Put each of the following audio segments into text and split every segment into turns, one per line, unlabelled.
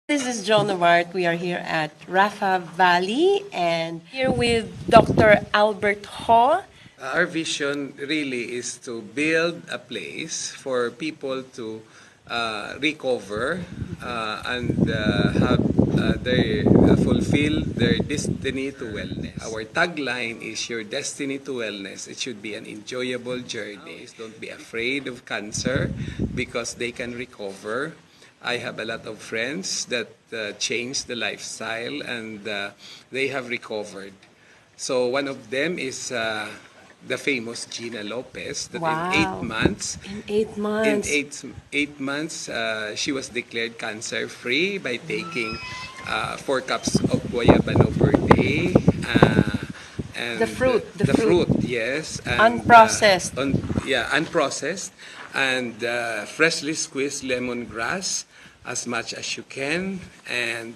This is John Nawart. We are here at RAPHA Valley and here with Dr. Albert Ho.
Our vision really is to build a place for people to recover and fulfill their destiny to wellness. Our tagline is your destiny to wellness. It should be an enjoyable journey. Don't be afraid of cancer because they can recover. I have a lot of friends that changed the lifestyle and they have recovered. So one of them is the famous Gina Lopez that
Wow.
in 8 months,
In 8 months.
eight months, she was declared cancer-free by taking 4 cups of guyabano per day. And
The fruit, the
the
fruit.
fruit, yes. And,
Unprocessed.
unprocessed. And freshly squeezed lemongrass as much as you can. And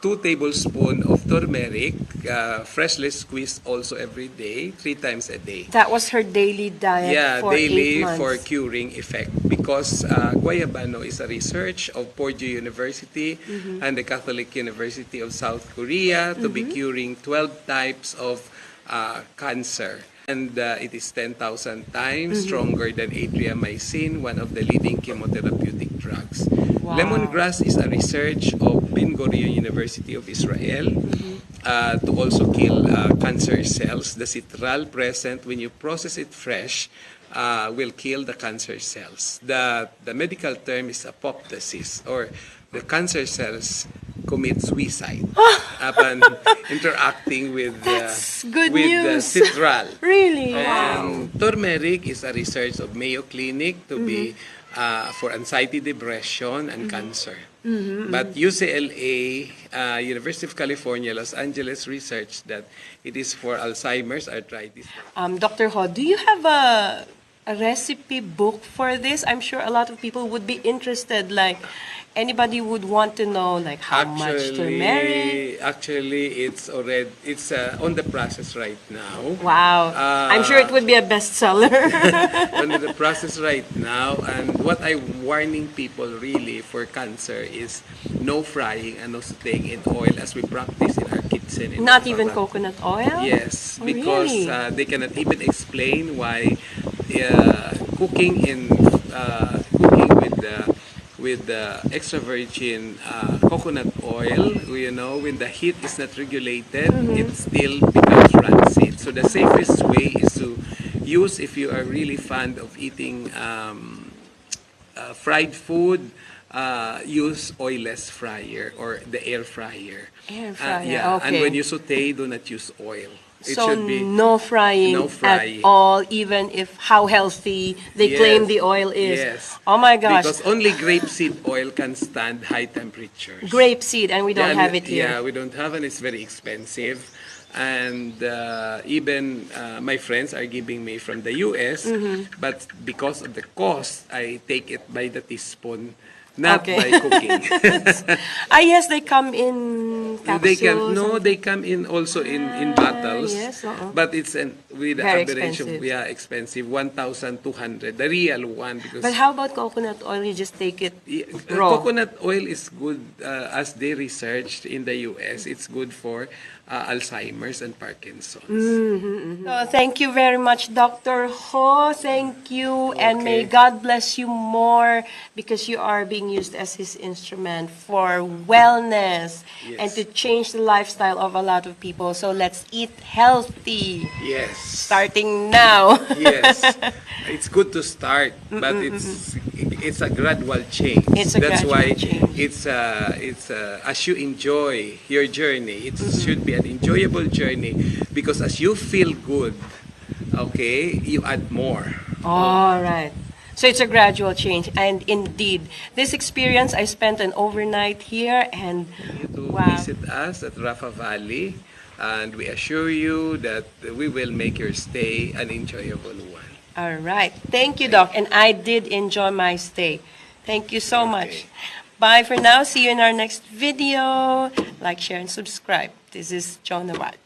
2 tablespoons of turmeric, freshly squeezed also every day, 3 times a day.
That was her daily diet for
daily
8 months.
for curing effect because guyabano is a research of Purdue University and the Catholic University of South Korea to be curing 12 types of cancer. And it is 10,000 times stronger than adriamycin, one of the leading chemotherapeutic drugs.
Wow.
Lemongrass is a research of Ben Gurion University of Israel to also kill cancer cells. The citral present when you process it fresh will kill the cancer cells. The medical term is apoptosis, or the cancer cells commit suicide upon interacting with
good
the
news.
citral.
Really?
And turmeric is a research of Mayo Clinic to be for anxiety, depression, and cancer. But UCLA, University of California, Los Angeles researched that it is for Alzheimer's, arthritis.
Dr. Ho, do you have a recipe book for this? I'm sure a lot of people would be interested. Like, anybody would want to know, like, how much turmeric?
Actually, it's on the process right now.
Wow. I'm sure it would be a bestseller.
On the process right now, and what I'm warning people really for cancer is no frying and no sauteing in oil as we practice in our kitchen.
Not even coconut oil?
Yes,
Oh,
because
really?
they cannot even explain why cooking with the extra virgin coconut oil, when the heat is not regulated, it still becomes rancid. So the safest way is to use, if you are really fond of eating fried food, use oilless fryer or the air fryer.
Air fryer,
yeah,
okay.
and when you saute, do not use oil. It
So
should be
no frying,
no frying
at all, even if how healthy they
Yes.
claim the oil is.
Yes.
Oh my gosh.
Because only grapeseed oil can stand high temperatures.
Grapeseed, and we don't have it here.
Yeah, we don't have, and it's very expensive. And even my friends are giving me from the US, but because of the cost, I take it by the teaspoon, not
Okay.
by cooking.
Yes, they come in capsules.
They come in also in bottles.
yes,
But it's with the
Very
average
expensive.
of expensive 1,200, the real one, because
But how about coconut oil? You just take it raw.
coconut oil is good, as they researched in the US. It's good for Alzheimer's and Parkinson's.
So thank you very much, Dr. Ho. Thank you. And may
Okay.
God bless you more because you are being used as His instrument for wellness and
Yes.
to change the lifestyle of a lot of people. So let's eat healthy
Yes.
starting now.
Yes. It's good to start, but it's a gradual change.
It's a
That's
gradual
why
change.
it's as you enjoy your journey, it should be an enjoyable journey, because as you feel good, okay, you add more.
All right. So it's a gradual change. And indeed, this experience, I spent an overnight here and
To
wow.
visit us at RAPHA Valley, and we assure you that we will make your stay an enjoyable one.
All right. Thank you, Doc. And I did enjoy my stay. Thank you so much. Bye for now. See you in our next video. Like, share, and subscribe. This is Jonah Watt.